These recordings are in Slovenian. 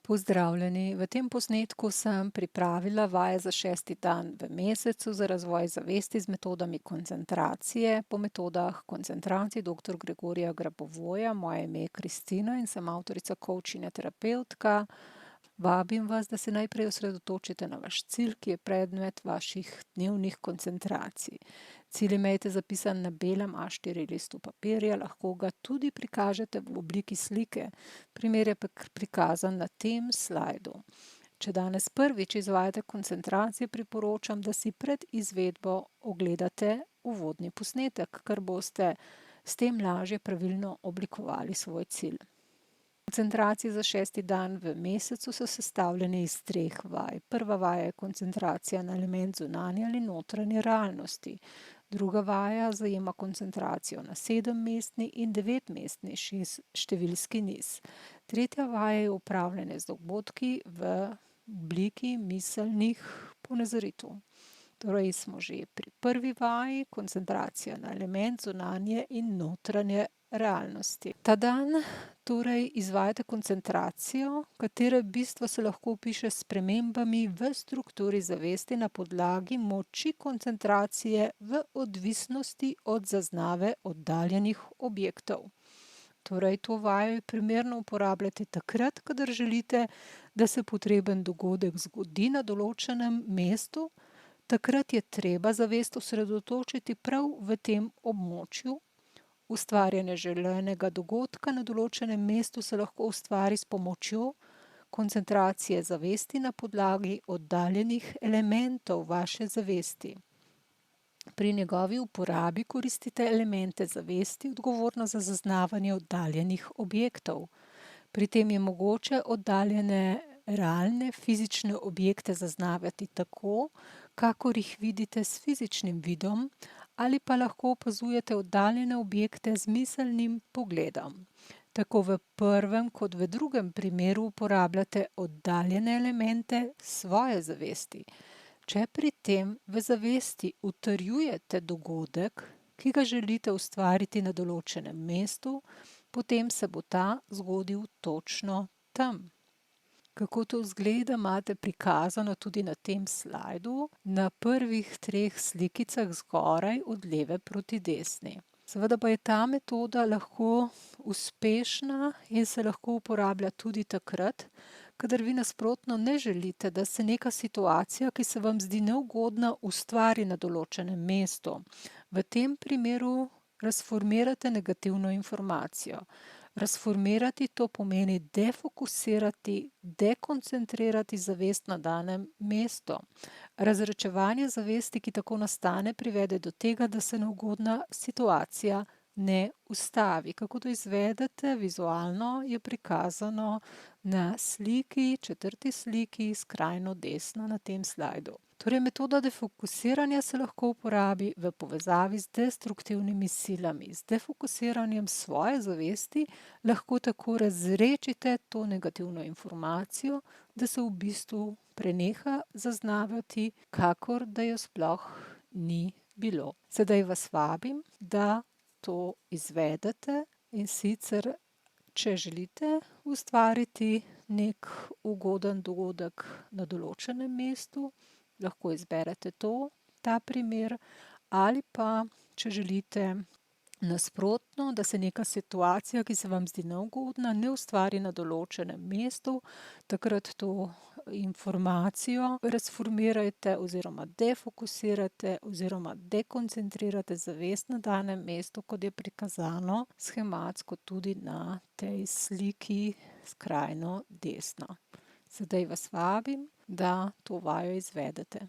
Pozdravljeni, v tem posnetku sem pripravila vaje za 6. dan v mesecu za razvoj zavesti z metodami koncentracije po metodah koncentracij dr. Gregorija Grabovoja. Moje ime je Kristina in sem avtorica coachinga terapevtka. Vabim vas, da se najprej osredotočite na vaš cilj, ki je predmet vaših dnevnih koncentracij. Cilj imejte zapisan na belem A4 listu papirja, lahko ga tudi prikažete v obliki slike. Primer je prikazan na tem slajdu. Če danes prvič izvajate koncentracije, priporočam, da si pred izvedbo ogledate uvodni posnetek, ker boste s tem lažje pravilno oblikovali svoj cilj. Koncentracije za 6. dan v mesecu so sestavljene iz 3 vaj. Prva vaja je koncentracija na element zunanje ali notranje realnosti. Druga vaja zajema koncentracijo na 7-mestni in 9-mestni številski niz. Tretja vaja je upravljanje z dogodki v obliki miselnih ponazoritev. Torej smo že pri prvi vaji, koncentracija na element zunanje in notranje realnosti. Ta dan torej izvajate koncentracijo, katere bistvo se lahko opiše s spremembami v strukturi zavesti na podlagi moči koncentracije v odvisnosti od zaznave oddaljenih objektov. Torej, to vajo primerno uporabljate takrat, kadar želite, da se potreben dogodek zgodi na določenem mestu. Takrat je treba zavest osredotočiti prav v tem območju. Ustvarjanje želenega dogodka na določenem mestu se lahko ustvari s pomočjo koncentracije zavesti na podlagi oddaljenih elementov vaše zavesti. Pri njegovi uporabi koristite elemente zavesti, odgovorne za zaznavanje oddaljenih objektov. Pri tem je mogoče oddaljene realne fizične objekte zaznavati tako, kakor jih vidite s fizičnim vidom, ali pa lahko opazujete oddaljene objekte z miselnim pogledom. Tako v prvem kot v drugem primeru uporabljate oddaljene elemente svoje zavesti. Če pri tem v zavesti utrjujete dogodek, ki ga želite ustvariti na določenem mestu, potem se bo ta zgodil točno tam. Kako to izgleda, imate prikazano tudi na tem slajdu, na prvih 3 slikicah zgoraj od leve proti desni. Seveda pa je ta metoda lahko uspešna in se lahko uporablja tudi takrat, kadar vi nasprotno ne želite, da se neka situacija, ki se vam zdi neugodna, ustvari na določenem mestu. V tem primeru razformirate negativno informacijo. Razformirati to pomeni defokusirati, dekoncentrirati zavest na danem mestu. Razredčevanje zavesti, ki tako nastane, privede do tega, da se neugodna situacija ne ustavi. Kako to izvedete vizualno, je prikazano na sliki, 4. sliki, skrajno desno na tem slajdu. Torej, metoda defokusiranja se lahko uporabi v povezavi z destruktivnimi silami. Z defokusiranjem svoje zavesti lahko tako razredčite to negativno informacijo, da se v bistvu preneha zaznavati, kakor da jo sploh ni bilo. Sedaj vas vabim, da to izvedete, in sicer, če želite ustvariti nek ugoden dogodek na določenem mestu, lahko izberete ta primer, ali pa, če želite nasprotno, da se neka situacija, ki se vam zdi neugodna, ne ustvari na določenem mestu, takrat to informacijo razformirajte oziroma defokusirate oziroma dekoncentrirate zavest na danem mestu, kot je prikazano shematsko tudi na tej sliki skrajno desno. Sedaj vas vabim, da to vajo izvedete.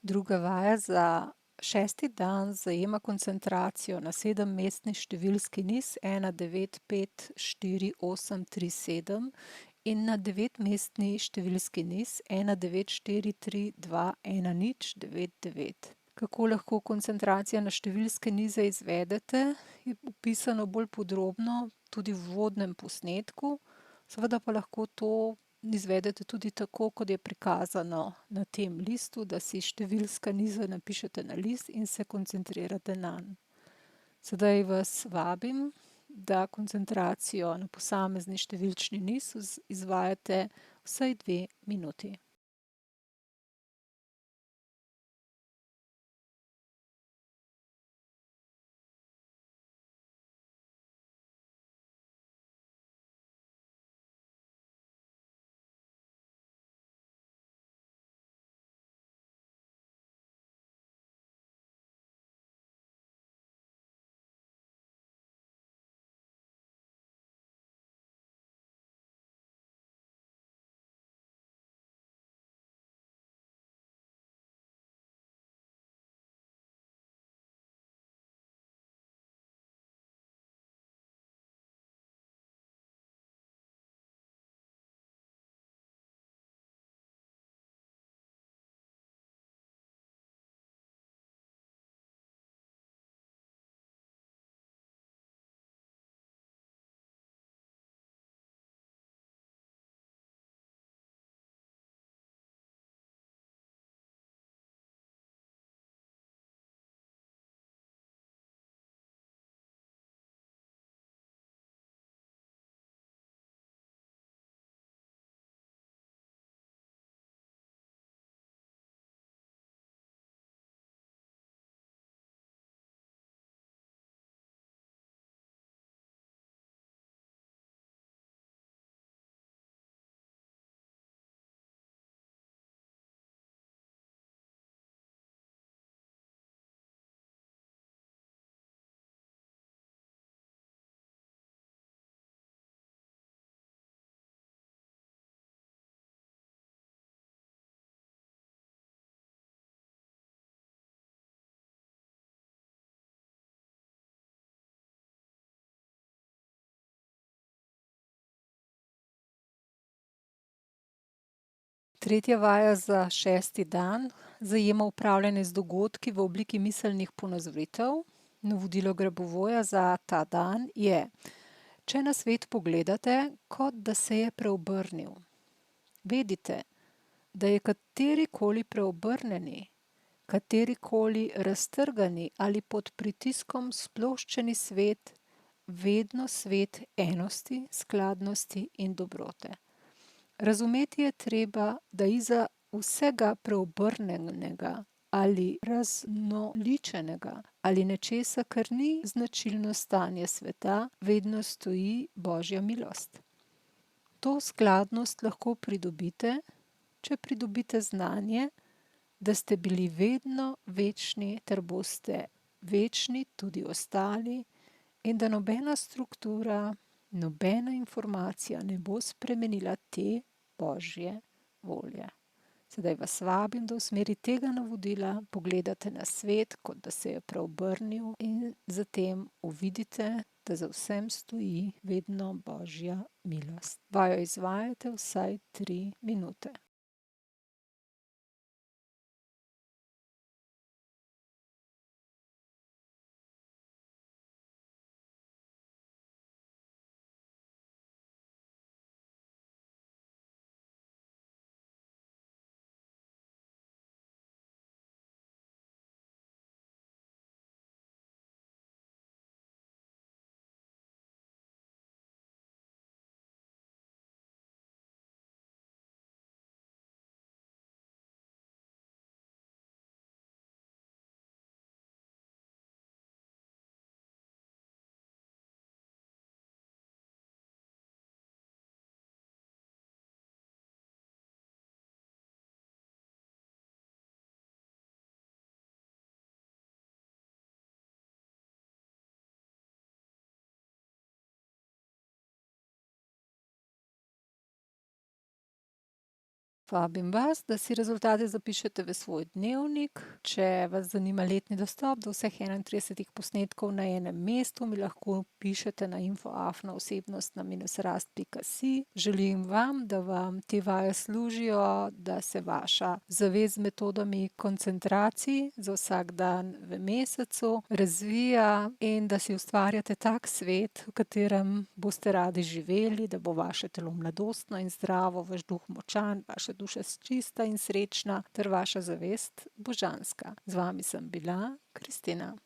Druga vaja za 6. dan zajema koncentracijo na 7-mestni številski niz 1, 9, 5, 4, 8, 3, 7 in na 9-mestni številski niz 1, 9, 4, 3, 2, 1, 0, 9, 9. Kako lahko koncentracije na številske nize izvedete, je opisano bolj podrobno tudi v uvodnem posnetku. Seveda pa lahko to izvedete tudi tako, kot je prikazano na tem listu, da si številska niza napišete na list in se koncentrirate nanj. Sedaj vas vabim, da koncentracijo na posamezni številčni niz izvajate vsaj 2 minuti. Tretja vaja za 6. dan zajema upravljanje z dogodki v obliki miselnih ponazoritev. Navodilo Grabovoja za ta dan je: če na svet pogledate, kot da se je preobrnil. Vedite, da je katerikoli preobrnjeni, katerikoli raztrgani ali pod pritiskom sploščeni svet vedno svet enosti, skladnosti in dobrote. Razumeti je treba, da izza vsega preobrnjenega ali raznoličenega ali nečesa, kar ni značilno stanje sveta, vedno stoji Božja milost. To skladnost lahko pridobite, če pridobite znanje, da ste bili vedno večni ter boste večni tudi ostali in da nobena struktura, nobena informacija ne bo spremenila te Božje volje. Sedaj vas vabim, da v smeri tega navodila pogledate na svet, kot da se je preobrnil, in zatem uvidite, da za vsem stoji vedno Božja milost. Vajo izvajajte vsaj 3 minute. Vabim vas, da si rezultate zapišete v svoj dnevnik. Če vas zanima letni dostop do vseh 31 posnetkov na enem mestu, mi lahko pišete na info@osebnostna-rast.si. Želim vam, da vam te vaje služijo, da se vaša zavest z metodami koncentracij za vsak dan v mesecu razvija in da si ustvarjate tak svet, v katerem boste radi živeli, da bo vaše telo mladostno in zdravo, vaš duh močan, vaša duša čista in srečna ter vaša zavest božanska. Z vami sem bila Kristina.